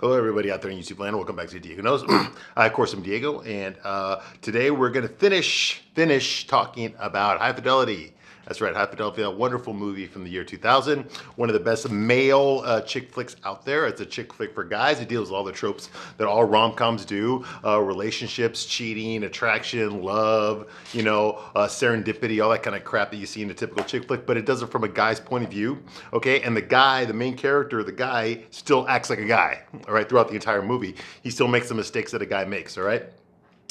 Hello, everybody out there in YouTube land. Welcome back to Diego Knows. I, of course, am Diego, and today we're going to finish talking about High Fidelity. That's right, High Fidelity, a wonderful movie from the year 2000. One of the best male chick flicks out there. It's a chick flick for guys. It deals with all the tropes that all rom-coms do: relationships, cheating, attraction, love, serendipity, all that kind of crap that you see in a typical chick flick. But it does it from a guy's point of view, okay? And the guy, the main character, the guy, still acts like a guy, all right, throughout the entire movie. He still makes the mistakes that a guy makes, all right?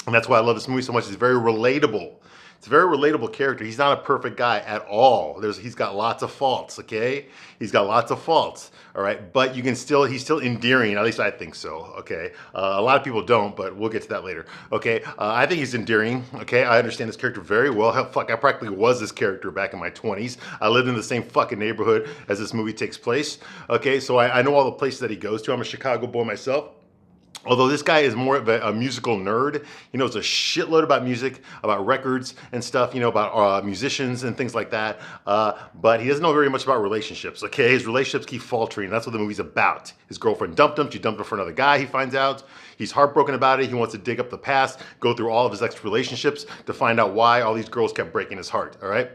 And that's why I love this movie so much. It's very relatable. It's a very relatable character. He's not a perfect guy at all. He's got lots of faults, okay? He's got lots of faults, all right? But he's still endearing, at least I think so, okay? A lot of people don't, but we'll get to that later, okay? I think he's endearing, okay? I understand this character very well. Hell, fuck, I practically was this character back in my 20s. I lived in the same fucking neighborhood as this movie takes place, okay? So I know all the places that he goes to. I'm a Chicago boy myself. Although this guy is more of a musical nerd, he knows a shitload about music, about records and stuff, about musicians and things like that. But he doesn't know very much about relationships, okay? His relationships keep faltering. That's what the movie's about. His girlfriend dumped him. She dumped him for another guy, he finds out. He's heartbroken about it. He wants to dig up the past, go through all of his ex-relationships to find out why all these girls kept breaking his heart, all right?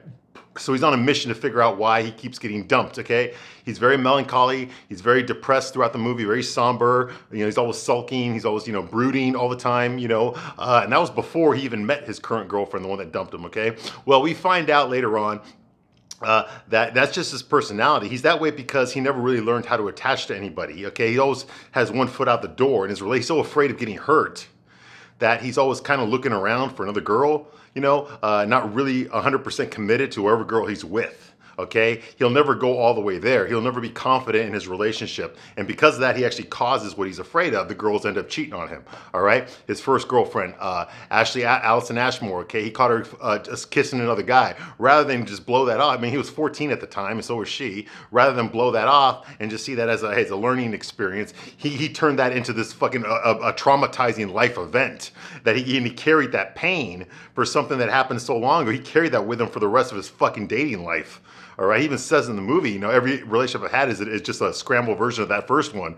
So he's on a mission to figure out why he keeps getting dumped, okay? He's very melancholy. He's very depressed throughout the movie, very somber. He's always sulking. He's always, brooding all the time, and that was before he even met his current girlfriend, the one that dumped him, okay? Well, we find out later on that's just his personality. He's that way because he never really learned how to attach to anybody, okay? He always has one foot out the door in his relationship. He's so afraid of getting hurt that he's always kind of looking around for another girl, not really 100% committed to whoever girl he's with. Okay, he'll never go all the way there. He'll never be confident in his relationship, and because of that, he actually causes what he's afraid of. The girls end up cheating on him. All right, his first girlfriend, Allison Ashmore. Okay, he caught her just kissing another guy. Rather than just blow that off, I mean, he was 14 at the time, and so was she. Rather than blow that off and just see that as a learning experience, he turned that into this fucking a traumatizing life event that he carried that pain for something that happened so long ago. He carried that with him for the rest of his fucking dating life. All right, he even says in the movie, every relationship I had is just a scrambled version of that first one.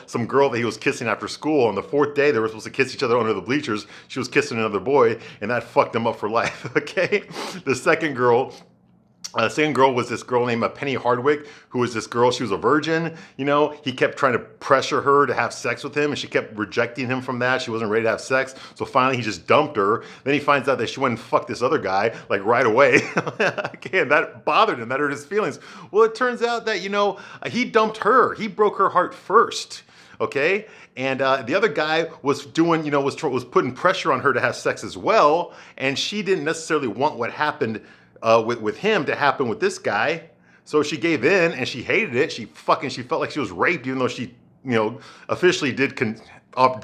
Some girl that he was kissing after school. On the fourth day, they were supposed to kiss each other under the bleachers. She was kissing another boy, and that fucked him up for life. Okay, the second girl was this girl named Penny Hardwick, who was this girl. She was a virgin. He kept trying to pressure her to have sex with him, and she kept rejecting him from that. She wasn't ready to have sex. So finally, he just dumped her. Then he finds out that she went and fucked this other guy, like right away. Okay, and that bothered him. That hurt his feelings. Well, it turns out that, he dumped her. He broke her heart first. Okay, and the other guy was doing, was putting pressure on her to have sex as well, and she didn't necessarily want what happened with him to happen with this guy. So she gave in and she hated it. She felt like she was raped, even though she, officially did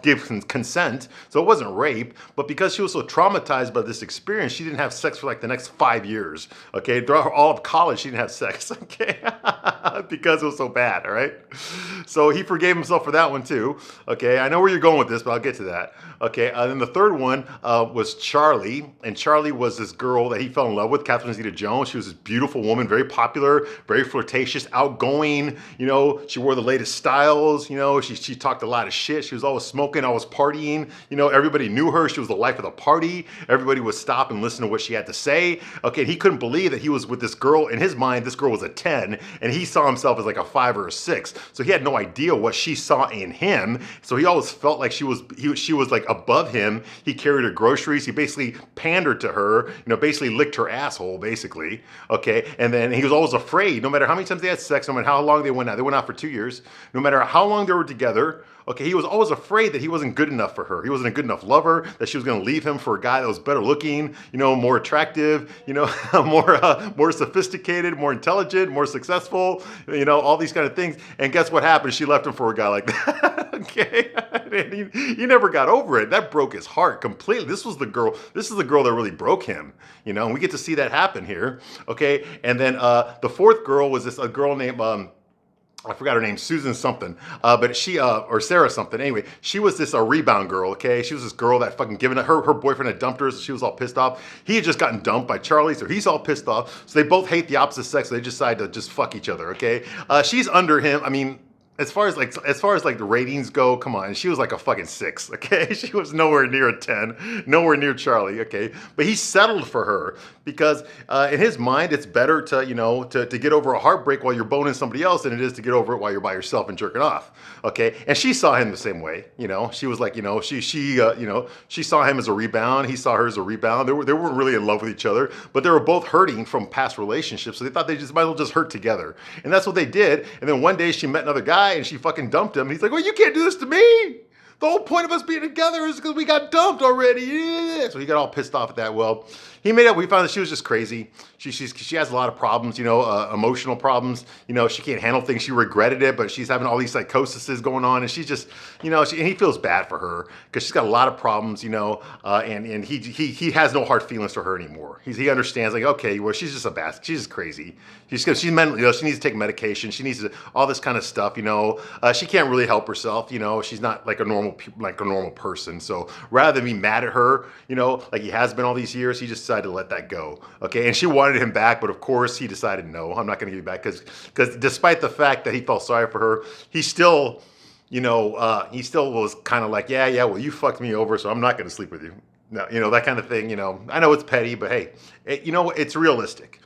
give consent. So it wasn't rape, but because she was so traumatized by this experience, she didn't have sex for like the next 5 years. Okay, throughout all of college, she didn't have sex. Okay, because it was so bad. All right, so he forgave himself for that one too. Okay, I know where you're going with this, but I'll get to that. Okay, then the third one was Charlie, and Charlie was this girl that he fell in love with, Catherine Zeta-Jones. She was this beautiful woman, very popular, very flirtatious, outgoing. She wore the latest styles. She talked a lot of shit. She was always smoking, always partying. Everybody knew her. She was the life of the party. Everybody would stop and listen to what she had to say. Okay, he couldn't believe that he was with this girl. In his mind, this girl was a 10, and he saw himself as like a 5 or a 6. So he had no idea what she saw in him. So he always felt like she was like above him. He carried her groceries. He basically pandered to her, basically licked her asshole, basically. Okay, and then he was always afraid, no matter how many times they had sex, no matter how long they went out. They went out for 2 years. No matter how long they were together, okay, he was always afraid that he wasn't good enough for her. He wasn't a good enough lover, that she was going to leave him for a guy that was better looking, more attractive, more sophisticated, more intelligent, more successful, all these kind of things. And guess what happened? She left him for a guy like that. Okay, he never got over it. That broke his heart completely. This is the girl that really broke him. And we get to see that happen here. Okay, and then the fourth girl was a girl named I forgot her name, Susan something, but she, or Sarah something. Anyway, she was this rebound girl, okay? She was this girl that fucking her boyfriend had dumped her, so she was all pissed off. He had just gotten dumped by Charlie, so he's all pissed off. So they both hate the opposite sex, so they decide to just fuck each other, okay? She's under him. I mean, as far as the ratings go, come on, she was like a fucking 6, okay? She was nowhere near a 10, nowhere near Charlie, okay? But he settled for her because in his mind, it's better to to get over a heartbreak while you're boning somebody else than it is to get over it while you're by yourself and jerking off, okay? And she saw him the same way, She was like, she saw him as a rebound, he saw her as a rebound. They weren't really in love with each other, but they were both hurting from past relationships, so they thought they just might as well just hurt together, and that's what they did. And then one day she met another guy and she fucking dumped him. He's like, well, you can't do this to me. The whole point of us being together is because we got dumped already. Yeah. So he got all pissed off at that. Well, he made up. We found that she was just crazy. She has a lot of problems, emotional problems. She can't handle things. She regretted it, but she's having all these psychoses going on, and she's just, and he feels bad for her because she's got a lot of problems, and he has no hard feelings for her anymore. He understands, like, okay, well, she's just a bastard. She's just crazy. She's mentally, she needs to take medication. She needs all this kind of stuff. She can't really help herself. She's not like a normal person. So rather than be mad at her, like he has been all these years, he just decided to let that go. Okay, and she wanted him back, but of course he decided, no, I'm not going to give you back, because despite the fact that he felt sorry for her, he still was kind of like, yeah, well, you fucked me over, so I'm not going to sleep with you. No, that kind of thing. I know it's petty, but hey, it's realistic.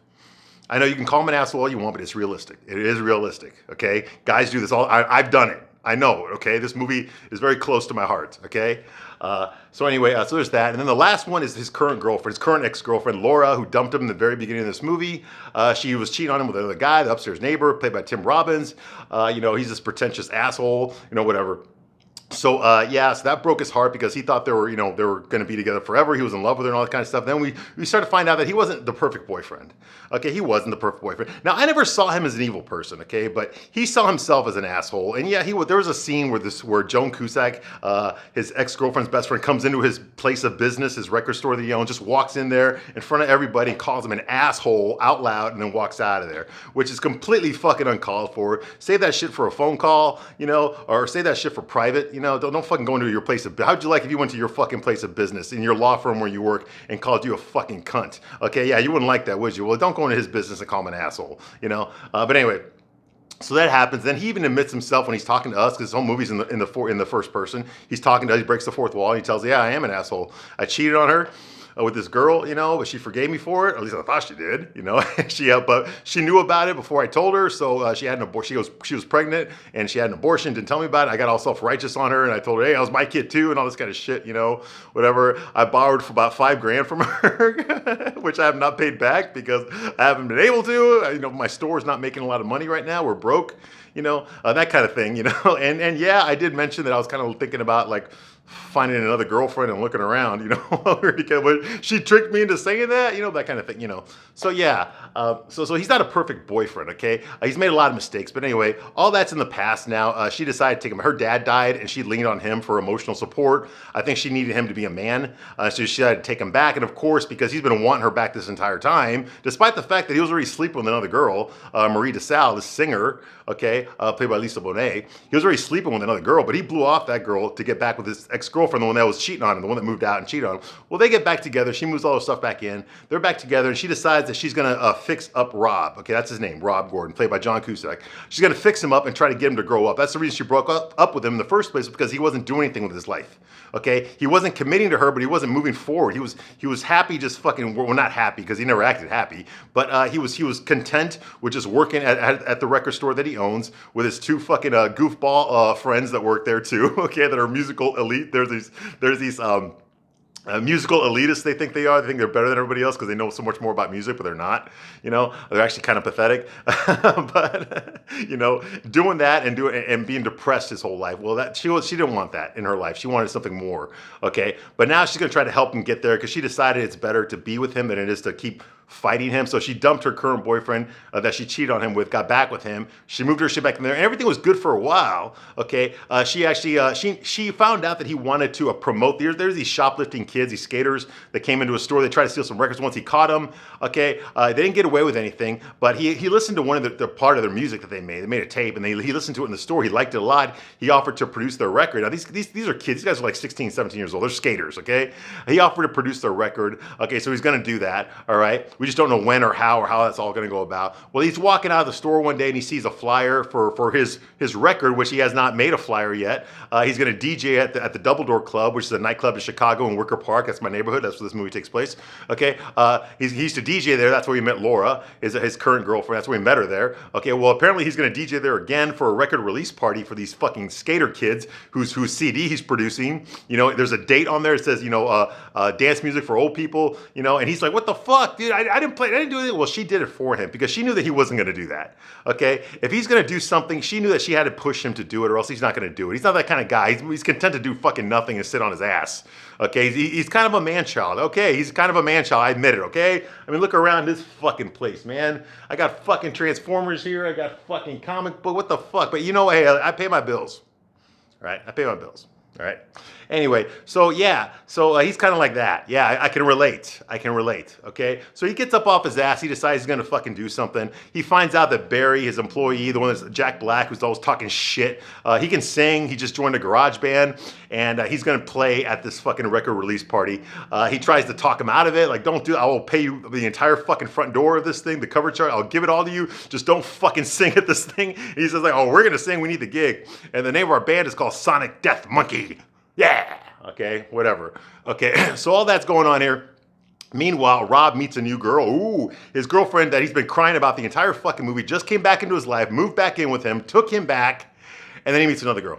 I know you can call him an asshole all you want, but it's realistic. It is realistic. Okay, guys do this all. I've done it. I know, okay? This movie is very close to my heart, okay? So anyway, so there's that. And then the last one is his current girlfriend, his current ex-girlfriend, Laura, who dumped him in the very beginning of this movie. She was cheating on him with another guy, the upstairs neighbor, played by Tim Robbins. He's this pretentious asshole, whatever. So so that broke his heart because he thought they were going to be together forever. He was in love with her and all that kind of stuff. Then we started to find out that he wasn't the perfect boyfriend. Okay, he wasn't the perfect boyfriend. Now, I never saw him as an evil person, okay, but he saw himself as an asshole. And yeah, there was a scene where Joan Cusack, his ex-girlfriend's best friend, comes into his place of business, his record store that he owns, just walks in there in front of everybody and calls him an asshole out loud and then walks out of there, which is completely fucking uncalled for. Save that shit for a phone call, or save that shit for private, don't fucking go into your place of, how'd you like if you went to your fucking place of business in your law firm where you work and called you a fucking cunt? Okay, yeah, you wouldn't like that, would you? Well, don't go into his business and call him an asshole, But anyway, so that happens. Then he even admits himself when he's talking to us, because his whole movie's in the first person. He's talking to us, he breaks the fourth wall, and he tells, yeah, I am an asshole. I cheated on her with this girl, but she forgave me for it. At least I thought she did, but she knew about it before I told her. So she had an abortion. She was pregnant and she had an abortion. Didn't tell me about it. I got all self-righteous on her and I told her, hey, that was my kid too, and all this kind of shit, whatever. I borrowed for about $5,000 from her, which I have not paid back because I haven't been able to. My store's not making a lot of money right now. We're broke, that kind of thing, And yeah, I did mention that I was kind of thinking about like finding another girlfriend and looking around, but she tricked me into saying that, that kind of thing, So yeah, so he's not a perfect boyfriend, okay? He's made a lot of mistakes, but anyway, all that's in the past now. She decided to take him. Her dad died, and she leaned on him for emotional support. I think she needed him to be a man, so she decided to take him back. And of course, because he's been wanting her back this entire time, despite the fact that he was already sleeping with another girl, Marie DeSalle, the singer, okay, played by Lisa Bonet. He was already sleeping with another girl, but he blew off that girl to get back with his ex-girlfriend, the one that was cheating on him, the one that moved out and cheated on him. Well, they get back together. She moves all her stuff back in. They're back together, and she decides that she's going to fix up Rob. Okay, that's his name, Rob Gordon, played by John Cusack. She's going to fix him up and try to get him to grow up. That's the reason she broke up with him in the first place, because he wasn't doing anything with his life. Okay, he wasn't committing to her, but he wasn't moving forward. He was happy, just fucking, well, not happy because he never acted happy, but he was content with just working at the record store that he owns with his two fucking goofball friends that work there too. Okay, that are musical elite. There's these musical elitists. They think they are. They think they're better than everybody else because they know so much more about music, but they're not. They're actually kind of pathetic. But doing that and being depressed his whole life. Well, she didn't want that in her life. She wanted something more. Okay, but now she's gonna try to help him get there because she decided it's better to be with him than it is to keep fighting him. So she dumped her current boyfriend that she cheated on him with, got back with him. She moved her shit back in there, and everything was good for a while. Okay, she actually she found out that he wanted to promote. There's these shoplifting kids, these skaters that came into a store. They tried to steal some records. Once he caught them, okay, they didn't get away with anything. But he listened to one of the part of their music that they made. They made a tape, and he listened to it in the store. He liked it a lot. He offered to produce their record. Now these are kids. These guys are like 16, 17 years old. They're skaters. Okay, he offered to produce their record. Okay, so he's gonna do that. All right. We just don't know when or how that's all going to go about. Well, he's walking out of the store one day and he sees a flyer for his record, which he has not made a flyer yet. He's going to DJ at the Double Door Club, which is a nightclub in Chicago in Wicker Park. That's my neighborhood. That's where this movie takes place. Okay, he used to DJ there. That's where he met Laura, his current girlfriend. That's where he met her there. Okay, well, apparently he's going to DJ there again for a record release party for these fucking skater kids whose CD he's producing. You know, there's a date on there. It says, you know, dance music for old people. You know, and he's like, what the fuck, dude? I didn't play. I didn't do anything. Well, she did it for him because she knew that he wasn't going to do that. Okay, if he's going to do something, she knew that she had to push him to do it, or else he's not going to do it. He's not that kind of guy. He's content to do fucking nothing and sit on his ass. Okay, he's kind of a man-child. Okay, he's kind of a man-child. I admit it. Okay, I mean, look around this fucking place, man. I got fucking Transformers here. I got fucking comic book. What the fuck? But you know, hey, I pay my bills. All right, I pay my bills. All right. Anyway, so yeah, he's kind of like that. Yeah, I can relate. I can relate. Okay. So he gets up off his ass. He decides he's gonna fucking do something. He finds out that Barry, his employee, the one that's Jack Black, who's always talking shit, he can sing. He just joined a garage band, and he's gonna play at this fucking record release party. He tries to talk him out of it. Like, don't do it. I will pay you the entire fucking front door of this thing, the cover chart. I'll give it all to you. Just don't fucking sing at this thing. And he says like, oh, we're gonna sing. We need the gig. And the name of our band is called Sonic Death Monkey. Yeah. Okay, whatever. Okay, so all that's going on here. Meanwhile, Rob meets a new girl. Ooh, his girlfriend that he's been crying about the entire fucking movie just came back into his life, moved back in with him, took him back, and then he meets another girl.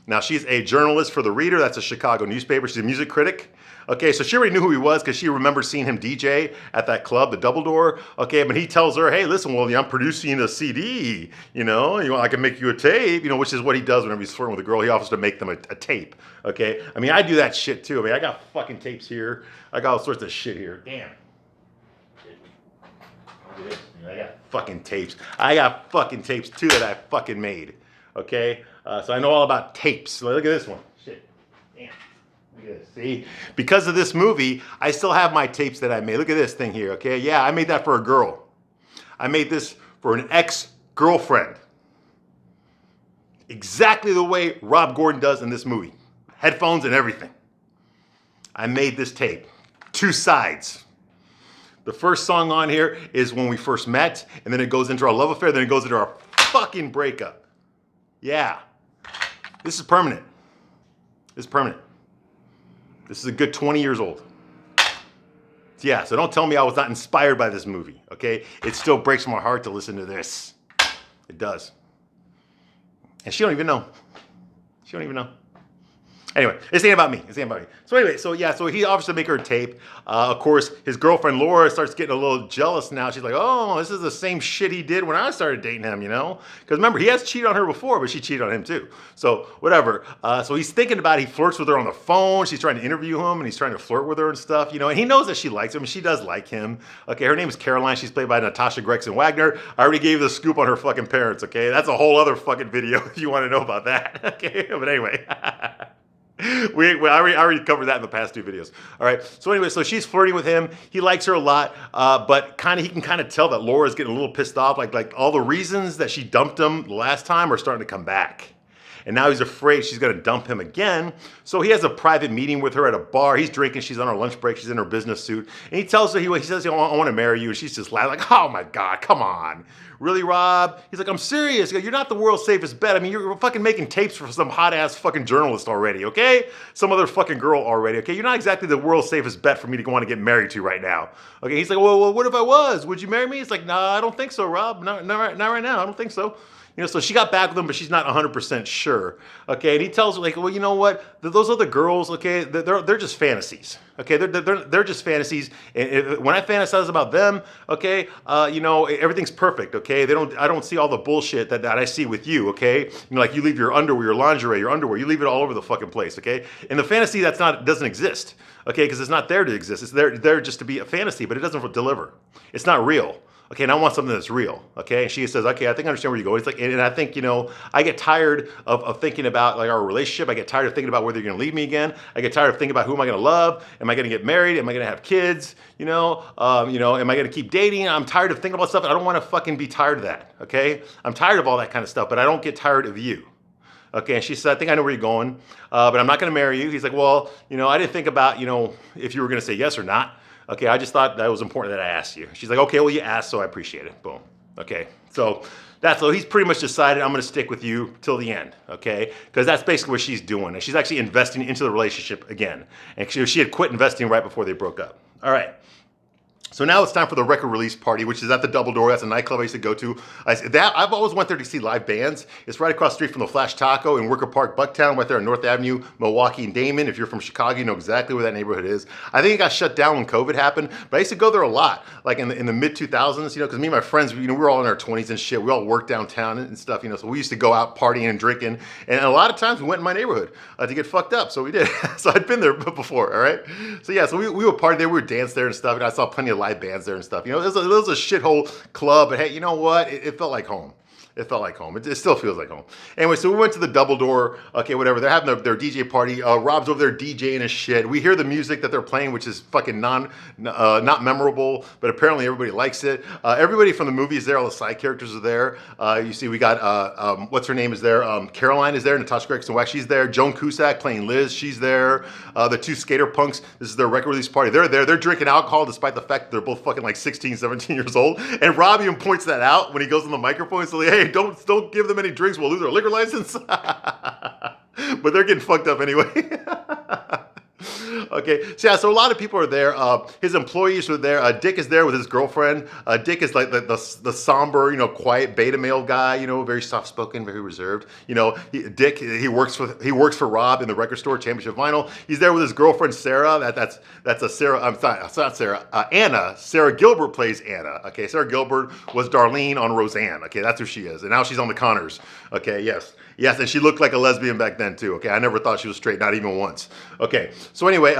Now, she's a journalist for The Reader. That's a Chicago newspaper. She's a music critic. Okay, so she already knew who he was because she remembers seeing him DJ at that club, the Double Door. Okay, but he tells her, hey, listen, well, I'm producing a CD, you know, I can make you a tape, you know, which is what he does whenever he's flirting with a girl. He offers to make them a tape, okay? I mean, I do that shit too. I mean, I got fucking tapes here. I got all sorts of shit here. Damn. I got fucking tapes. I got fucking tapes too that I fucking made, okay? So I know all about tapes. Look at this one. Shit. Damn. Look at this. See? Because of this movie, I still have my tapes that I made. Look at this thing here, okay? Yeah, I made that for a girl. I made this for an ex-girlfriend. Exactly the way Rob Gordon does in this movie. Headphones and everything. I made this tape. 2 sides. The first song on here is when we first met, and then it goes into our love affair, then it goes into our fucking breakup. Yeah. This is permanent. This is permanent. This is a good 20 years old. Yeah, so don't tell me I was not inspired by this movie, okay? It still breaks my heart to listen to this. It does. And she don't even know. She don't even know. Anyway, this ain't about me. This ain't about me. So anyway, so he offers to make her a tape. Of course, his girlfriend Laura starts getting a little jealous now. She's like, oh, this is the same shit he did when I started dating him, you know? Because remember, he has cheated on her before, but she cheated on him too. So whatever. So he's thinking about it. He flirts with her on the phone. She's trying to interview him, and he's trying to flirt with her and stuff, you know? And he knows that she likes him, and she does like him. Okay, her name is Caroline. She's played by Natasha Gregson Wagner. I already gave you the scoop on her fucking parents, okay? That's a whole other fucking video if you want to know about that, okay? But anyway. I already covered that in the past 2 videos. All right. So anyway, so she's flirting with him. He likes her a lot, but he can kind of tell that Laura's getting a little pissed off. Like all the reasons that she dumped him the last time are starting to come back. And now he's afraid she's going to dump him again. So he has a private meeting with her at a bar. He's drinking. She's on her lunch break. She's in her business suit. And he tells her, he says, I want to marry you. And she's just laughing like, oh my God, come on. Really, Rob? He's like, I'm serious. He goes, you're not the world's safest bet. I mean, you're fucking making tapes for some hot ass fucking journalist already, okay? Some other fucking girl already, okay? You're not exactly the world's safest bet for me to want to get married to right now. Okay, he's like, well, what if I was? Would you marry me? It's like, nah, I don't think so, Rob. Not right now. I don't think so. You know, so she got back with him, but she's not 100% sure. Okay, and he tells her like, well, you know what? Those other girls, okay, they're just fantasies. Okay, they're just fantasies. And when I fantasize about them, okay, you know, everything's perfect. Okay, I don't see all the bullshit that I see with you. Okay, you know, like you leave your underwear, your lingerie, your underwear, you leave it all over the fucking place. Okay, in the fantasy doesn't exist. Okay, because it's not there to exist. It's there just to be a fantasy, but it doesn't deliver. It's not real. Okay, and I want something that's real. Okay, and she says, okay, I think I understand where you go. It's like, and I think, you know, I get tired of thinking about like our relationship. I get tired of thinking about whether you're going to leave me again. I get tired of thinking about who am I going to love? Am I going to get married? Am I going to have kids? You know, am I going to keep dating? I'm tired of thinking about stuff. I don't want to fucking be tired of that. Okay, I'm tired of all that kind of stuff, but I don't get tired of you. Okay, and she said, I think I know where you're going, but I'm not going to marry you. He's like, well, you know, I didn't think about, you know, if you were going to say yes or not. Okay, I just thought that was important that I asked you. She's like, okay, well, you asked, so I appreciate it. Boom. Okay, so he's pretty much decided I'm going to stick with you till the end, okay? Because that's basically what she's doing. And she's actually investing into the relationship again. And she had quit investing right before they broke up. All right. So now it's time for the record release party, which is at the Double Door. That's a nightclub I used to go to. I've always went there to see live bands. It's right across the street from the Flash Taco in Wicker Park, Bucktown, right there on North Avenue, Milwaukee and Damon. If you're from Chicago, you know exactly where that neighborhood is. I think it got shut down when COVID happened, but I used to go there a lot, like in the mid 2000s, because me and my friends, we were all in our 20s and shit. We all worked downtown and stuff, so we used to go out partying and drinking. And a lot of times we went in my neighborhood to get fucked up. So we did. So I'd been there before, all right? So yeah, so we would party there. We would dance there and stuff. And I saw plenty of live bands there and stuff. It was a shithole club, but hey, you know what? It felt like home. It felt like home. It still feels like home. Anyway, so we went to the Double Door. Okay, whatever. They're having their DJ party. Rob's over there DJing his shit. We hear the music that they're playing, which is fucking not memorable, but apparently everybody likes it. Everybody from the movie is there. All the side characters are there. You see, we got what's her name is there. Caroline is there. Natasha Gregson-Wax, she's there. Joan Cusack playing Liz, she's there. The two skater punks. This is their record release party. They're there. They're drinking alcohol, despite the fact that they're both fucking like 16, 17 years old. And Rob even points that out when he goes on the microphone. So like, hey, don't give them any drinks. We'll lose our liquor license. But they're getting fucked up anyway. Okay, so yeah, so a lot of people are there. His employees are there. Dick is there with his girlfriend. Dick is like the somber, quiet beta male guy. Very soft spoken, very reserved. Dick he works for Rob in the record store, Championship Vinyl. He's there with his girlfriend Sarah. That's a Sarah. I'm sorry, it's not Sarah. Anna. Sarah Gilbert plays Anna. Okay, Sarah Gilbert was Darlene on Roseanne. Okay, that's who she is, and now she's on the Connors. Okay, yes, and she looked like a lesbian back then too. Okay, I never thought she was straight, not even once. Okay, so anyway,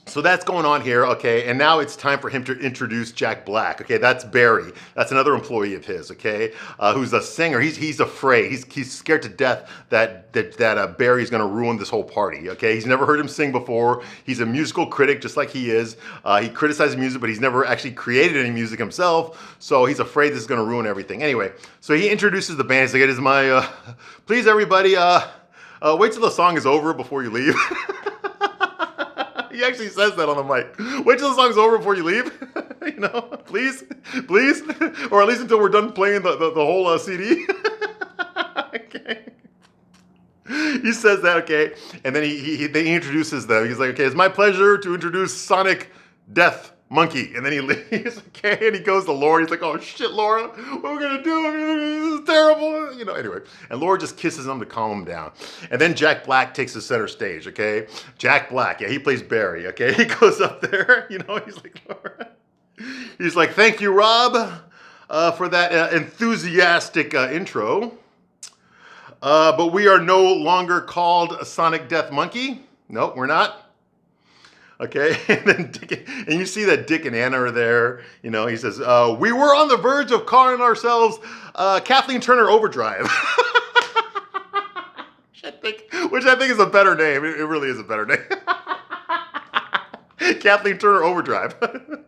so that's going on here, okay, and now it's time for him to introduce Jack Black, okay, that's Barry, that's another employee of his, okay, who's a singer. He's afraid, he's scared to death that Barry's gonna ruin this whole party, okay, he's never heard him sing before. He's a musical critic just like he is. He criticizes music, but he's never actually created any music himself, so he's afraid this is gonna ruin everything. Anyway, so he introduces the band. He's like, it is my, please everybody, wait till the song is over before you leave. He actually says that on the mic. Wait till the song's over before you leave. Please, or at least until we're done playing the whole CD. Okay. He says that, okay, and then he introduces them. He's like, okay, it's my pleasure to introduce Sonic Death Monkey, and then he leaves, okay, and he goes to Laura. He's like, oh shit, Laura, what are we gonna do? This is terrible, anyway. And Laura just kisses him to calm him down. And then Jack Black takes the center stage, okay? Jack Black, yeah, he plays Barry, okay? He goes up there, he's like, Laura. He's like, thank you, Rob, for that enthusiastic intro. But we are no longer called Sonic Death Monkey. Nope, we're not. Okay, and you see that Dick and Anna are there. He says, we were on the verge of calling ourselves Kathleen Turner Overdrive. Which I think is a better name. It really is a better name. Kathleen Turner Overdrive. But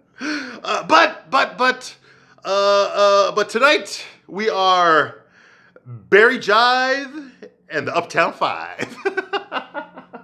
tonight we are Barry Jive and the Uptown Five.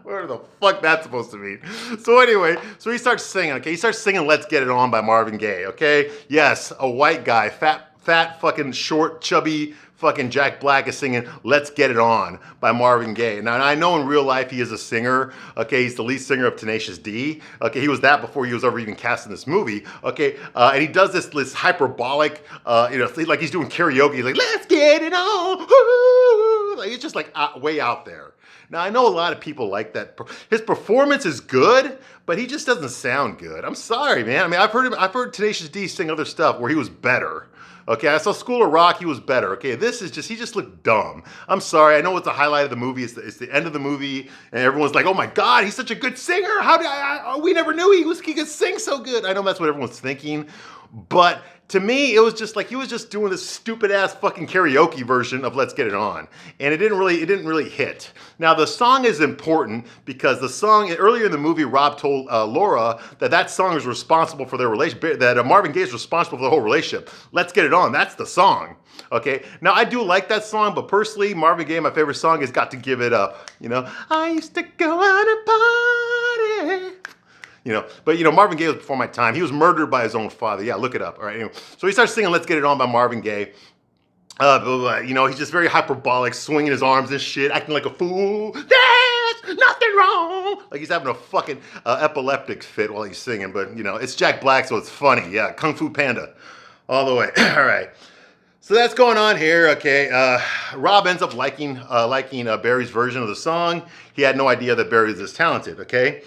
Where the fuck that's supposed to mean? So anyway, so he starts singing, okay? He starts singing Let's Get It On by Marvin Gaye, okay? Yes, a white guy, fat fucking short, chubby fucking Jack Black is singing Let's Get It On by Marvin Gaye. Now, I know in real life he is a singer, okay? He's the lead singer of Tenacious D. Okay, he was that before he was ever even cast in this movie, okay? And he does this hyperbolic, like he's doing karaoke. He's like, let's get it on. Woo! Like, it's just like way out there. Now, I know a lot of people like that. His performance is good, but he just doesn't sound good. I'm sorry, man. I mean, I've heard Tenacious D sing other stuff where he was better. Okay, I saw School of Rock, he was better. Okay, he just looked dumb. I'm sorry, I know it's the highlight of the movie, it's the end of the movie, and everyone's like, oh my God, he's such a good singer. We never knew he could sing so good. I know that's what everyone's thinking, but to me, it was just like he was just doing this stupid ass fucking karaoke version of Let's Get It On. And it didn't really hit. Now the song is important because the song, earlier in the movie, Rob told Laura that song is responsible for their relationship, that Marvin Gaye is responsible for the whole relationship. Let's Get It On, that's the song. Okay, now I do like that song, but personally, Marvin Gaye, my favorite song is Got to Give It Up. I used to go out and party. But Marvin Gaye was before my time. He was murdered by his own father. Yeah, look it up. All right. Anyway, so he starts singing "Let's Get It On" by Marvin Gaye. He's just very hyperbolic, swinging his arms and shit, acting like a fool. There's nothing wrong. Like he's having a fucking epileptic fit while he's singing. But it's Jack Black, so it's funny. Yeah, Kung Fu Panda, all the way. All right. So that's going on here. Okay. Rob ends up liking Barry's version of the song. He had no idea that Barry was this talented. Okay.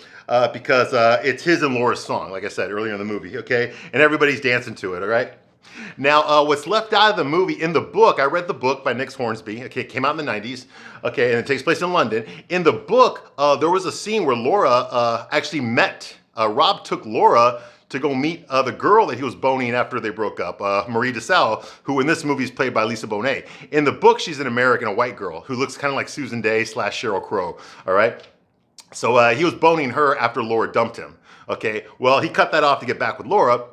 Because it's his and Laura's song, like I said earlier in the movie. Okay, and everybody's dancing to it. All right. Now, what's left out of the movie in the book, I read the book by Nick Hornsby. Okay, it came out in the 90s. Okay, and it takes place in London. In the book, there was a scene where Laura actually met, Rob took Laura to go meet the girl that he was boning after they broke up, Marie DeSalle, who in this movie is played by Lisa Bonet. In the book, she's an American, a white girl, who looks kind of like Susan Day / Sheryl Crow, all right? So he was boning her after Laura dumped him, okay? Well, he cut that off to get back with Laura.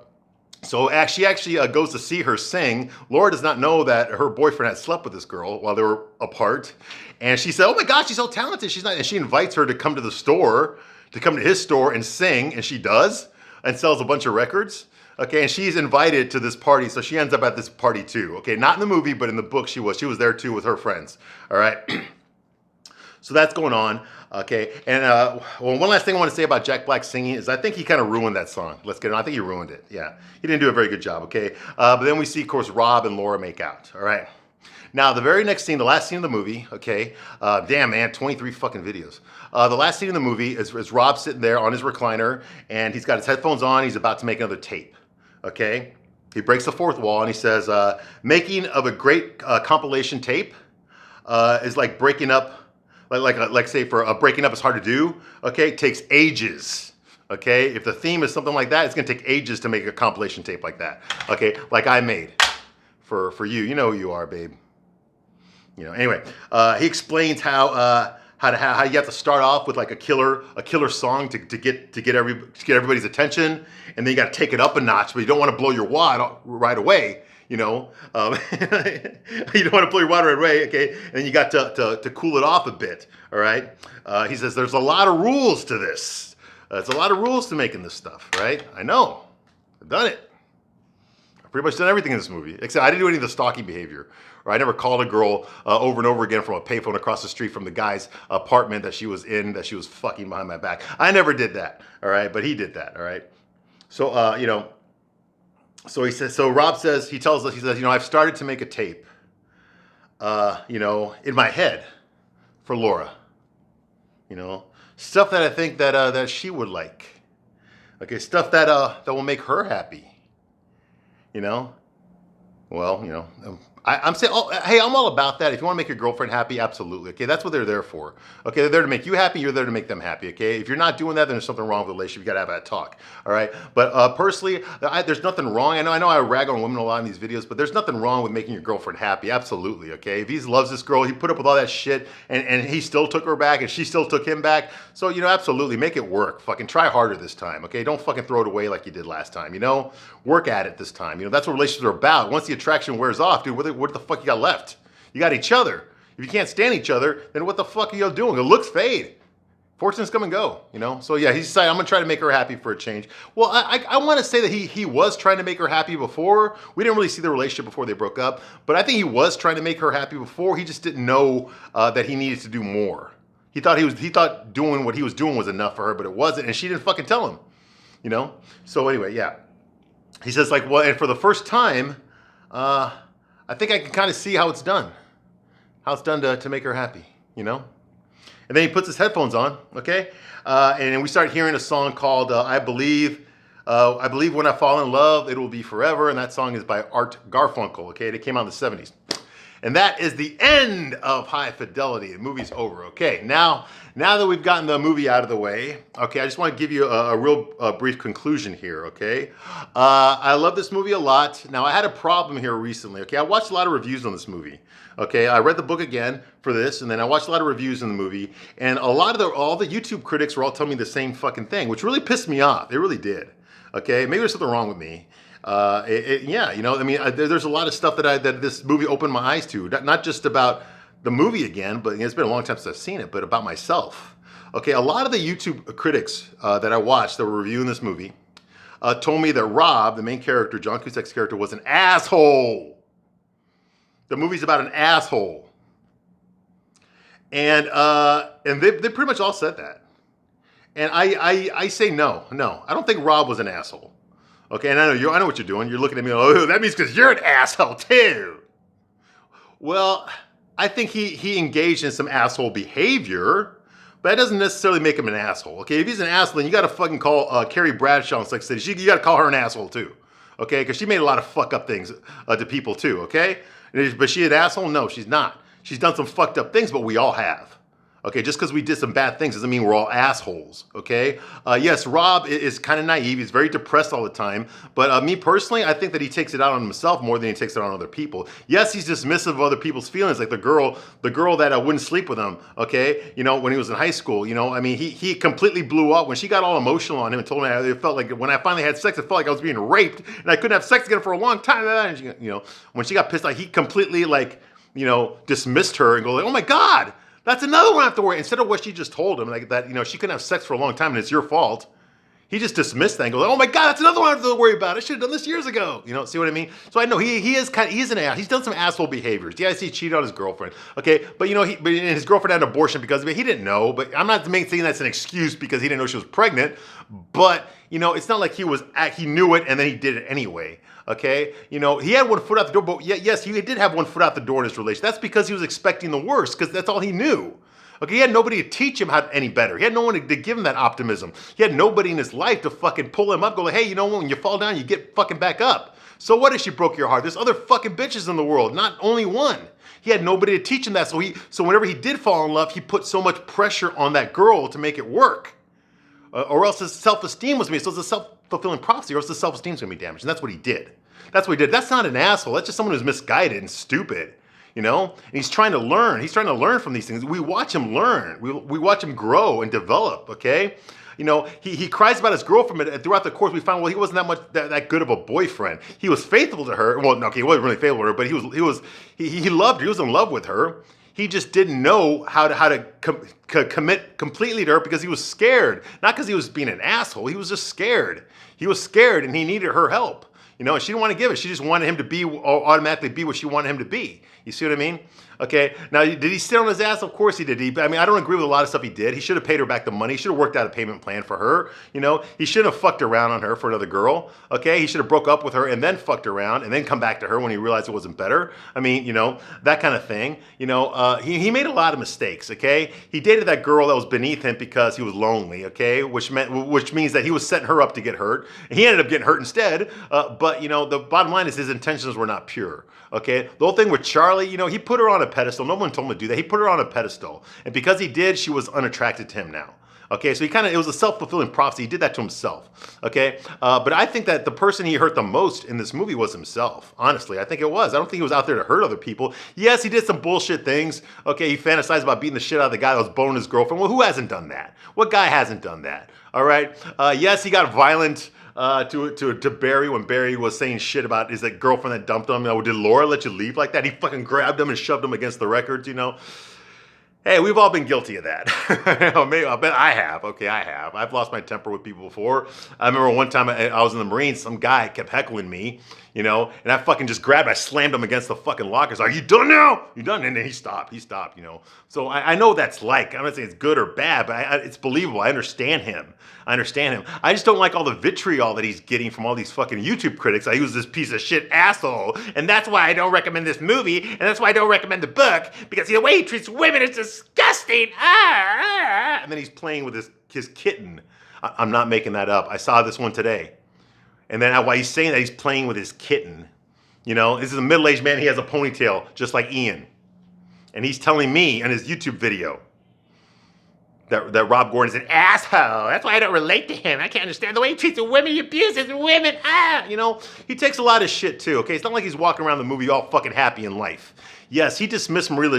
So she actually goes to see her sing. Laura does not know that her boyfriend had slept with this girl while they were apart. And she said, oh my God, she's so talented. She's not, and she invites her to come to the store, to come to his store and sing. And she does, and sells a bunch of records. Okay, and she's invited to this party. So she ends up at this party too. Okay, not in the movie, but in the book she was. She was there too with her friends. All right. So that's going on. Okay, and one last thing I want to say about Jack Black singing is I think he kind of ruined that song. Let's get it on. I think he ruined it. Yeah, he didn't do a very good job. Okay, but then we see, of course, Rob and Laura make out. All right. Now the very next scene, the last scene of the movie. Okay, damn man, 23 fucking videos. The last scene of the movie is Rob sitting there on his recliner, and he's got his headphones on. He's about to make another tape. Okay, he breaks the fourth wall and he says, "Making of a great compilation tape is like breaking up." Like say for breaking up is hard to do, okay? It takes ages, okay? If the theme is something like that, it's gonna take ages to make a compilation tape like that, okay? Like I made for you. You know who you are, babe. Anyway, he explains how you have to start off with like a killer song to get everybody's attention, and then you got to take it up a notch, but you don't want to blow your wad right away. You don't want to blow your wad right away, okay? And then you got to cool it off a bit, all right? He says there's a lot of rules to this. There's a lot of rules to making this stuff, right? I know. I've done it. I've pretty much done everything in this movie, except I didn't do any of the stalking behavior. Or I never called a girl over and over again from a payphone across the street from the guy's apartment that she was in, that she was fucking behind my back. I never did that, all right? But he did that, all right? So, So he says. So Rob says. He tells us. He says, I've started to make a tape. In my head, for Laura. Stuff that I think that she would like. Okay, stuff that will make her happy. Well, I'm saying, hey, I'm all about that. If you want to make your girlfriend happy, absolutely. Okay, that's what they're there for. Okay, they're there to make you happy. You're there to make them happy. Okay, if you're not doing that, then there's something wrong with the relationship. You got to have that talk. All right, but personally, there's nothing wrong. I know I rag on women a lot in these videos, but there's nothing wrong with making your girlfriend happy. Absolutely. Okay, if he loves this girl, he put up with all that shit, and he still took her back, and she still took him back. So absolutely make it work. Fucking try harder this time. Okay, don't fucking throw it away like you did last time. Work at it this time. That's what relationships are about. Once the attraction wears off, dude, what the fuck you got left? You got each other. If you can't stand each other, then what the fuck are you doing? The looks fade. Fortunes come and go, So yeah, he decided, I'm gonna try to make her happy for a change. Well, I want to say that he was trying to make her happy before. We didn't really see the relationship before they broke up, but I think he was trying to make her happy before. He just didn't know that he needed to do more. He thought doing what he was doing was enough for her, but it wasn't, and she didn't fucking tell him. So anyway, yeah. He says and for the first time, I think I can kind of see how it's done. How it's done to make her happy, And then he puts his headphones on, okay? And we start hearing a song called I Believe When I Fall in Love, It Will Be Forever. And that song is by Art Garfunkel, okay? It came out in the 70s. And that is the end of High Fidelity. The movie's over, okay? Now that we've gotten the movie out of the way, okay, I just want to give you a real brief conclusion here, okay? I love this movie a lot. Now, I had a problem here recently, okay? I watched a lot of reviews on this movie, okay? I read the book again for this, and then I watched a lot of reviews in the movie, and all the YouTube critics were all telling me the same fucking thing, which really pissed me off. It really did, okay? Maybe there's something wrong with me. There's a lot of stuff that this movie opened my eyes to, not just about the movie again, but it's been a long time since I've seen it, but about myself. Okay, a lot of the YouTube critics that I watched that were reviewing this movie told me that Rob, the main character, John Cusack's character, was an asshole. The movie's about an asshole. And they pretty much all said that. And I say no. I don't think Rob was an asshole. Okay, and I know what you're doing. You're looking at me, oh, that means because you're an asshole too. Well, I think he engaged in some asshole behavior, but that doesn't necessarily make him an asshole. Okay, if he's an asshole, then you got to fucking call Carrie Bradshaw in Sex City. You got to call her an asshole too. Okay, because she made a lot of fuck up things to people too. Okay, but she an asshole? No, she's not. She's done some fucked up things, but we all have. Okay, just because we did some bad things doesn't mean we're all assholes, okay? Yes, Rob is kind of naive. He's very depressed all the time. But me personally, I think that he takes it out on himself more than he takes it out on other people. Yes, he's dismissive of other people's feelings, like the girl that wouldn't sleep with him, okay? You know, when he was in high school, you know, I mean, he completely blew up. When she got all emotional on him and told me it felt like when I finally had sex, it felt like I was being raped and I couldn't have sex again for a long time. And she, you know, when she got pissed, like he completely like, you know, dismissed her and go like, oh my God, that's another one I have to worry. Instead of what she just told him, like that, you know, she couldn't have sex for a long time and it's your fault. He just dismissed that and goes, oh my God, that's another one I have to worry about. I should have done this years ago. You know, see what I mean? So I know he's an ass. He's done some asshole behaviors. Yeah, I see he cheated on his girlfriend. Okay, but you know, but his girlfriend had an abortion because of it. He didn't know, but I'm not saying that's an excuse because he didn't know she was pregnant. But you know, it's not like he knew it and then he did it anyway. Okay, you know, he had one foot out the door, but yes, he did have one foot out the door in his relationship. That's because he was expecting the worst, because that's all he knew. Okay, he had nobody to teach him how any better. He had no one to give him that optimism. He had nobody in his life to fucking pull him up, go like, hey, you know, when you fall down, you get fucking back up. So what if she broke your heart? There's other fucking bitches in the world, not only one. He had nobody to teach him that, so whenever he did fall in love, he put so much pressure on that girl to make it work. Or else his self-esteem was going to be, so it's a self-fulfilling prophecy, or else his self-esteem is going to be damaged. And that's what he did. That's what he did. That's not an asshole. That's just someone who's misguided and stupid. You know? And he's trying to learn. He's trying to learn from these things. We watch him learn. We watch him grow and develop, okay? You know, he cries about his girlfriend, and throughout the course we found, well, he wasn't that good of a boyfriend. He was faithful to her. Well, no, okay, he wasn't really faithful to her, but he loved her. He was in love with her. He just didn't know how to commit completely to her because he was scared. Not because he was being an asshole. He was just scared. He was scared and he needed her help. You know, and she didn't want to give it. She just wanted him to automatically be what she wanted him to be. You see what I mean? Okay. Now, did he sit on his ass? Of course he did. I mean, I don't agree with a lot of stuff he did. He should have paid her back the money. He should have worked out a payment plan for her. You know, he shouldn't have fucked around on her for another girl. Okay. He should have broke up with her and then fucked around and then come back to her when he realized it wasn't better. I mean, you know, that kind of thing. You know, he made a lot of mistakes. Okay. He dated that girl that was beneath him because he was lonely. Okay. Which means that he was setting her up to get hurt. He ended up getting hurt instead. But, you know, the bottom line is his intentions were not pure. Okay. The whole thing with Charlie, you know, he put her on a pedestal. No one told him to do that. He put her on a pedestal. And because he did, she was unattracted to him now. Okay, so it was a self-fulfilling prophecy. He did that to himself. Okay, but I think that the person he hurt the most in this movie was himself. Honestly, I think it was. I don't think he was out there to hurt other people. Yes, he did some bullshit things. Okay, he fantasized about beating the shit out of the guy that was boning his girlfriend. Well, who hasn't done that? What guy hasn't done that? All right. Yes, he got violent to Barry when Barry was saying shit about his girlfriend that dumped him. You know, did Laura let you leave like that? He fucking grabbed him and shoved him against the records, you know. Hey, we've all been guilty of that. Maybe, I bet I have. Okay, I have. I've lost my temper with people before. I remember one time I was in the Marines, some guy kept heckling me, you know, and I fucking just grabbed, I slammed him against the fucking lockers. Are you done now? You done? And then he stopped, you know. So I know that's like, I'm not saying it's good or bad, but it's believable. I understand him. I just don't like all the vitriol that he's getting from all these fucking YouTube critics. I use this piece of shit asshole, and that's why I don't recommend this movie, and that's why I don't recommend the book, because the way he treats women is disgusting. And then he's playing with his kitten. I'm not making that up. I saw this one today. And then while he's saying that, he's playing with his kitten. You know, this is a middle-aged man. He has a ponytail, just like Ian. And he's telling me in his YouTube video that Rob Gordon is an asshole. That's why I don't relate to him. I can't understand the way he treats women. He abuses women. You know, he takes a lot of shit too, okay? It's not like he's walking around the movie all fucking happy in life. Yes, he dismissed Marie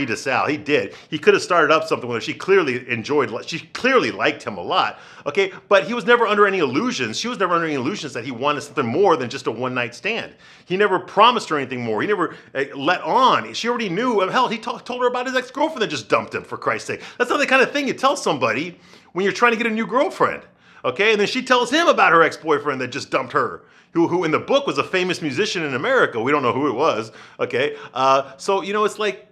DeSalle. He did. He could have started up something with her. She clearly liked him a lot. Okay, but he was never under any illusions. She was never under any illusions that he wanted something more than just a one-night stand. He never promised her anything more. He never let on. She already knew. Hell, he told her about his ex-girlfriend that just dumped him, for Christ's sake. That's not the kind of thing you tell somebody when you're trying to get a new girlfriend. Okay, and then she tells him about her ex-boyfriend that just dumped her, who in the book was a famous musician in America. We don't know who it was. Okay, so it's like,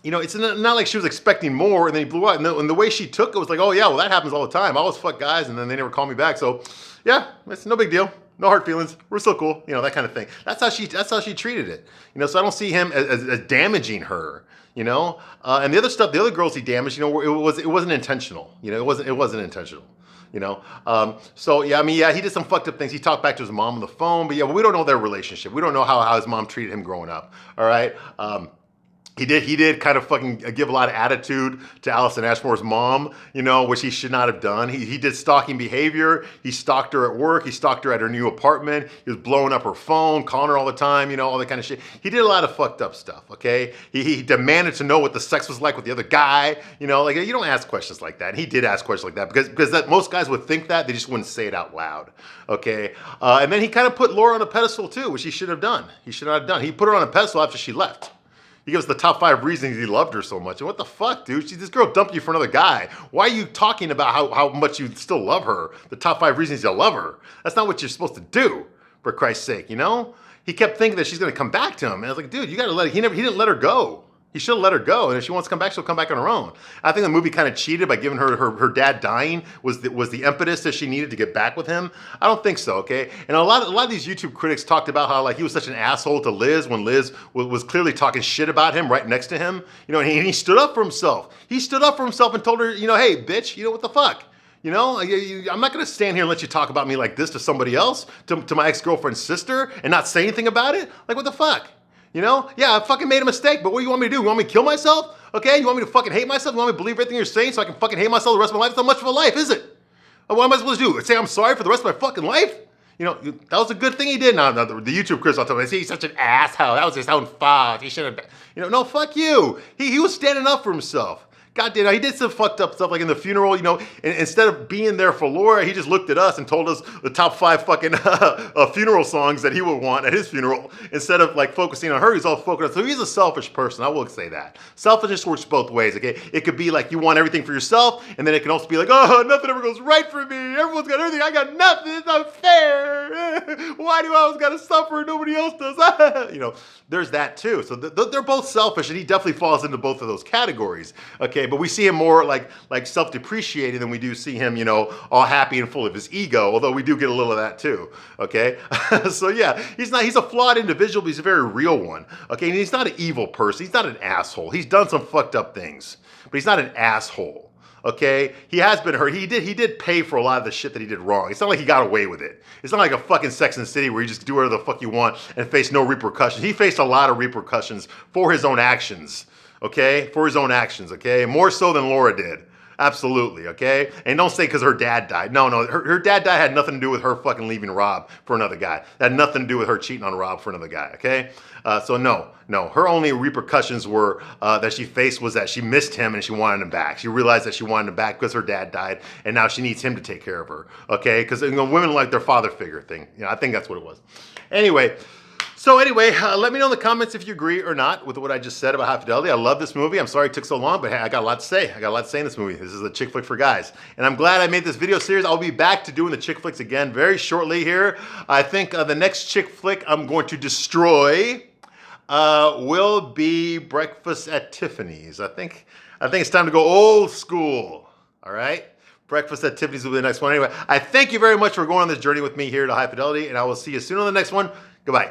it's not like she was expecting more and then he blew out. And the way she took it was like, oh yeah, well that happens all the time. I always fuck guys and then they never call me back. So yeah, it's no big deal. No hard feelings. We're still cool. That kind of thing. That's how she treated it. So I don't see him as damaging her. And the other stuff, the other girls he damaged, it wasn't intentional. It wasn't intentional. So yeah, yeah, he did some fucked up things. He talked back to his mom on the phone, but yeah, we don't know their relationship. We don't know how his mom treated him growing up. All right. He did kind of fucking give a lot of attitude to Allison Ashmore's mom, which he should not have done. He did stalking behavior. He stalked her at work. He stalked her at her new apartment. He was blowing up her phone, calling her all the time, all that kind of shit. He did a lot of fucked up stuff, okay? He demanded to know what the sex was like with the other guy, like you don't ask questions like that. And he did ask questions like that because most guys would think that, they just wouldn't say it out loud, okay? And then he kind of put Laura on a pedestal too, which he should have done. He should not have done. He put her on a pedestal after she left. He gives the top 5 reasons he loved her so much. And what the fuck, dude? This girl dumped you for another guy. Why are you talking about how much you still love her? The top 5 reasons you love her. That's not what you're supposed to do, for Christ's sake, He kept thinking that she's going to come back to him. And I was like, dude, you got to let her. He didn't let her go. He should have let her go. And if she wants to come back, she'll come back on her own. I think the movie kind of cheated by giving her dad dying was the impetus that she needed to get back with him. I don't think so, okay? And a lot of these YouTube critics talked about how he was such an asshole to Liz when Liz was clearly talking shit about him right next to him. And he stood up for himself. He stood up for himself and told her, hey, bitch, what the fuck? I'm not going to stand here and let you talk about me like this to somebody else, to my ex-girlfriend's sister, and not say anything about it. Like, what the fuck? Yeah, I fucking made a mistake, but what do you want me to do? You want me to kill myself? Okay, you want me to fucking hate myself? You want me to believe everything you're saying so I can fucking hate myself the rest of my life? It's not much of a life, is it? What am I supposed to do? Say I'm sorry for the rest of my fucking life? That was a good thing he did. Now, the YouTube critics all tell me, he's such an asshole. That was his own fault. He should have, no, fuck you. He was standing up for himself. God damn, he did some fucked up stuff like in the funeral, and instead of being there for Laura, he just looked at us and told us the top 5 fucking funeral songs that he would want at his funeral. Instead of focusing on her, he's all focused on. So he's a selfish person, I will say that. Selfishness works both ways, okay? It could be like you want everything for yourself, and then it can also be like, oh, nothing ever goes right for me. Everyone's got everything, I got nothing, it's not fair. Why do I always gotta suffer and nobody else does? There's that too. So they're both selfish, and he definitely falls into both of those categories, okay? But we see him more like self-depreciating than we do see him, all happy and full of his ego, although we do get a little of that too, okay? So yeah, he's a flawed individual, but he's a very real one, okay? And he's not an evil person. He's not an asshole. He's done some fucked up things, but he's not an asshole, okay? He has been hurt. He did pay for a lot of the shit that he did wrong. It's not like he got away with it. It's not like a fucking Sex and the City where you just do whatever the fuck you want and face no repercussions. He faced a lot of repercussions for his own actions. Okay, for his own actions, okay? More so than Laura did. Absolutely, okay? And don't say because her dad died. No, her dad died had nothing to do with her fucking leaving Rob for another guy. That had nothing to do with her cheating on Rob for another guy, okay? So no. Her only repercussions were that she faced was that she missed him and she wanted him back. She realized that she wanted him back because her dad died, and now she needs him to take care of her, okay? Because women like their father figure thing. I think that's what it was. Anyway, let me know in the comments if you agree or not with what I just said about High Fidelity. I love this movie. I'm sorry it took so long, but hey, I got a lot to say. I got a lot to say in this movie. This is a chick flick for guys. And I'm glad I made this video series. I'll be back to doing the chick flicks again very shortly here. I think the next chick flick I'm going to destroy will be Breakfast at Tiffany's. I think it's time to go old school. All right? Breakfast at Tiffany's will be the next one. Anyway, I thank you very much for going on this journey with me here to High Fidelity, and I will see you soon on the next one. Goodbye.